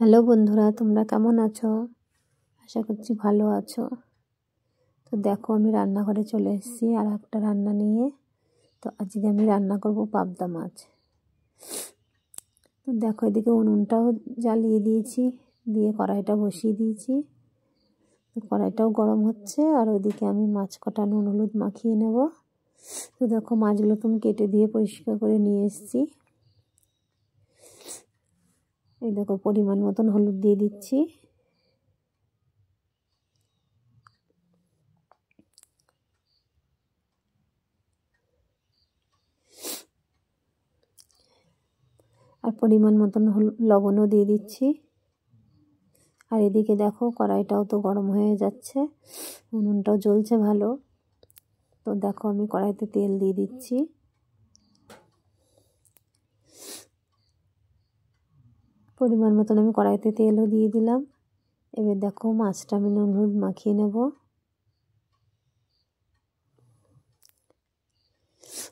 Hello বন্ধুরা, তোমরা কেমন আছো? আশা করছি ভালো আছো। তো দেখো, আমি রান্নাঘরে চলে এসেছি আর একটা রান্না নিয়ে। তো আজকে আমি রান্না করব পাবদা মাছ। তো দেখো, এদিকে উনুনটাও জ্বালিয়ে দিয়েছি, দিয়ে কড়াইটা বসিয়ে দিয়েছি। তো কড়াইটাও গরম হচ্ছে আর ওইদিকে আমি মাছ কটা নুন হলুদ মাখিয়ে নেব। তো দেখো, মাছগুলো তুমি কেটে দিয়ে পরিষ্কার করে নিয়ে এসেছি। এই দেখো, পরিমাণ মতন হলুদ দিয়ে দিচ্ছি। আর পরিমাণ মতন লবণও দিয়ে দিচ্ছি। আর এদিকে দেখো, কড়াইটাও তো গরম হয়ে যাচ্ছে, উনুনটাও জ্বলছে ভালো। তো দেখো, আমি কড়াইতে তেল দিয়ে দিচ্ছি। পরিমাণ মতন আমি কড়াইতে তেলও দিয়ে দিলাম। এবার দেখো, মাছটা আমি নুন হলুদ মাখিয়ে নেব।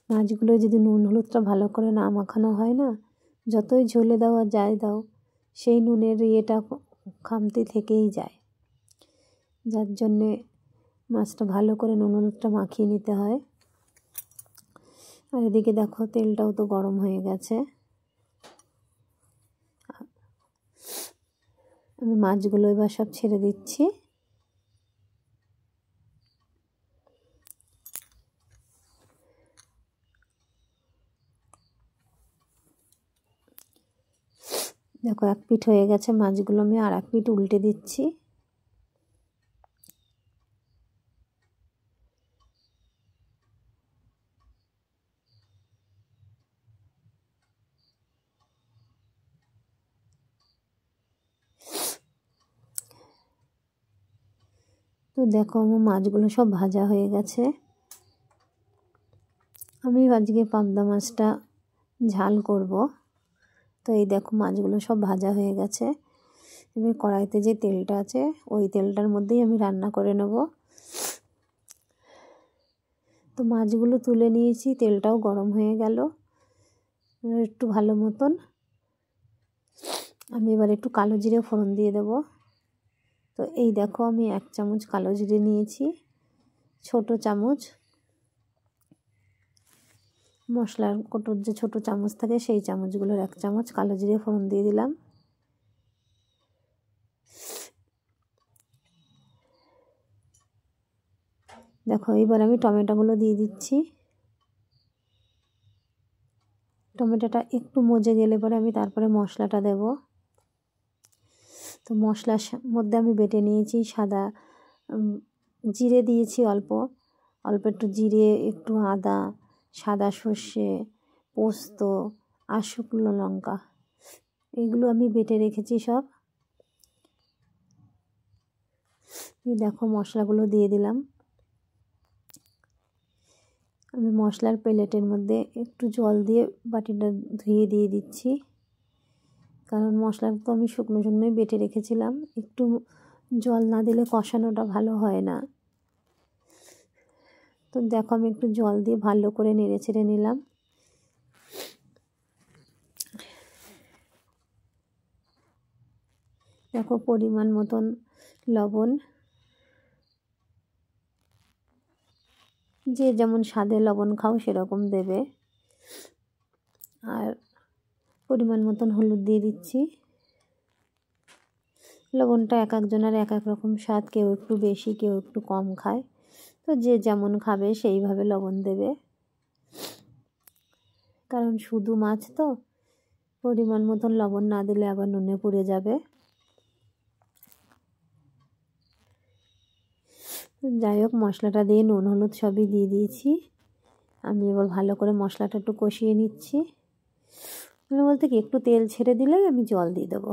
মাছগুলো যদি নুন হলুদটা ভালো করে না মাখানো হয় না, যতই ঝোলে দাও আর যাই দাও, সেই নুনের ইয়েটা খামতি থেকেই যায়। যার জন্যে মাছটা ভালো করে নুন হলুদটা মাখিয়ে নিতে হয়। আর এদিকে দেখো, তেলটাও তো গরম হয়ে গেছে। আমি মাছগুলো এবার সব ছেড়ে দিচ্ছি। দেখো, এক পিঠ হয়ে গেছে মাছগুলো, আমি আর এক পিঠ উল্টে দিচ্ছি। তো দেখো, আমার মাছগুলো সব ভাজা হয়ে গেছে। আমি আজকে পাবদা মাছটা ঝাল করব। তো এই দেখো, মাছগুলো সব ভাজা হয়ে গেছে। এবার কড়াইতে যে তেলটা আছে, ওই তেলটার মধ্যেই আমি রান্না করে নেব। তো মাছগুলো তুলে নিয়েছি, তেলটাও গরম হয়ে গেল একটু ভালো মতন। আমি এবার একটু কালো জিরে ফোড়ন দিয়ে দেব। তো এই দেখো, আমি 1 চামচ কালো জিরে নিয়েছি, ছোট চামচ। মশলার কৌটোর যে ছোট চামচ থাকে, সেই চামচগুলোর 1 চামচ কালো জিরে ফোড়ন দিয়ে দিলাম। দেখো, এবার আমি টমেটোগুলো দিয়ে দিচ্ছি। টমেটোটা একটু মজে গেলে পরে আমি তারপরে মশলাটা দেব। তো মশলার মধ্যে আমি বেটে নিয়েছি সাদা জিরে দিয়েছি, অল্প অল্প একটু জিরে, একটু আদা, সাদা সর্ষে, পোস্ত আর শুকনো লঙ্কা, এগুলো আমি বেটে রেখেছি সব। দেখো, মশলাগুলো দিয়ে দিলাম। আমি মশলার প্লেটের মধ্যে একটু জল দিয়ে বাটিটা ধুয়ে দিয়ে দিচ্ছি, কারণ মশলাটা তো আমি শুকনো শুকনোই বেটে রেখেছিলাম। একটু জল না দিলে কষানোটা ভালো হয় না। তো দেখো, আমি একটু জল দিয়ে ভালো করে নেড়ে ছেড়ে নিলাম। দেখো, পরিমাণ মতন লবণ, যে যেমন স্বাদে লবণ খাও সেরকম দেবে। আর পরিমাণ মতন হলুদ দিয়ে দিচ্ছি। লবণটা এক একজনের এক এক রকম স্বাদ, কেউ একটু বেশি, কেউ একটু কম খায়। তো যে যেমন খাবে সেইভাবে লবণ দেবে, কারণ শুধু মাছ তো, পরিমাণ মতন লবণ না দিলে আবার নুনে পুড়ে যাবে। যাই হোক, মশলাটা দিয়ে নুন হলুদ সবই দিয়ে দিয়েছি। আমি এবার ভালো করে মশলাটা একটু কষিয়ে নিচ্ছি। বলতে কি, একটু তেল ছেড়ে দিলেই আমি জল দিয়ে দেবো।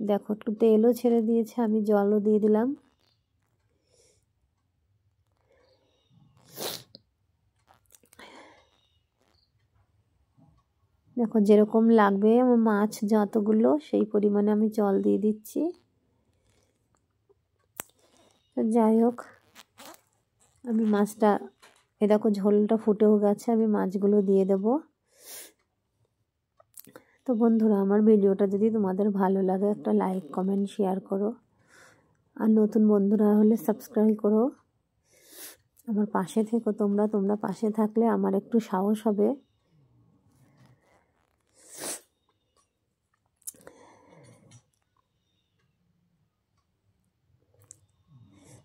দেখো, একটু তেলও ছেড়ে দিয়েছে, আমি জলও দিয়ে দিলাম। দেখো, যেরকম লাগবে আমার মাছ যতগুলো, সেই পরিমাণে আমি জল দিয়ে দিচ্ছি। যাই হোক, আমি মাছটা, দেখো ঝোলটা ফুটেও গেছে, আমি মাছগুলো দিয়ে দেব। তো বন্ধুরা, আমার ভিডিওটা যদি তোমাদের ভালো লাগে একটা লাইক কমেন্ট শেয়ার করো, আর নতুন বন্ধুরা হলে সাবস্ক্রাইব করো। আমার পাশে থেকো তোমরা পাশে থাকলে আমার একটু সাহস হবে।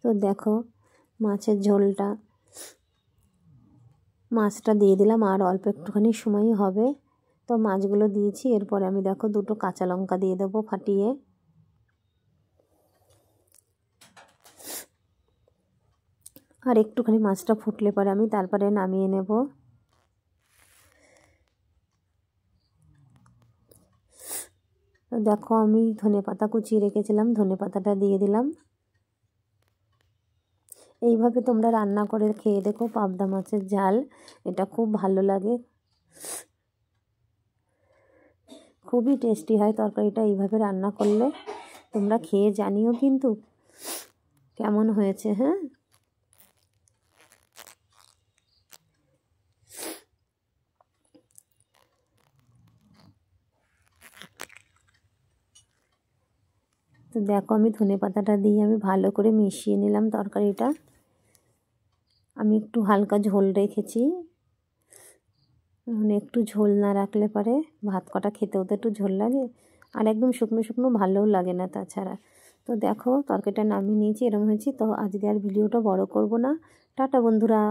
তো দেখো মাছের ঝোলটা, মাছটা দিয়ে দিলাম, আর অল্প একটুখানি সময়ই হবে। তো মাছগুলো দিয়েছি, এরপরে আমি দেখো 2টো কাঁচা লঙ্কা দিয়ে দেবো ফাটিয়ে। আর একটুখানি মাছটা ফুটলে পরে আমি তারপরে নামিয়ে নেব। তো দেখো আমি ধনেপাতা কুচিয়ে রেখেছিলাম, ধনেপাতাটা দিয়ে দিলাম। এইভাবে তোমরা রান্না করে খেয়ে দেখো পাবদা মাছের ঝাল, এটা খুব ভালো লাগে, খুবই টেস্টি হয় তরকারিটা এইভাবে রান্না করলে। তোমরা খেয়ে জানিও কিন্তু কেমন হয়েছে। হ্যাঁ, তো দেখো আমি ধনেপাতাটা দিয়ে আমি ভালো করে মিশিয়ে নিলাম তরকারিটা। আমি একটু হালকা ঝোল রেখেছি, মানে একটু ঝোল না রাখলে পরে ভাত কটা খেতেও তো একটু ঝোল লাগে, আর একদম শুকনো শুকনো ভালোও লাগে না তাছাড়া। তো দেখো তরকারিটা নামিয়ে নিয়েছি, এরকম হয়েছে। তো আজকে আর ভিডিওটা বড় করব না। টাটা বন্ধুরা।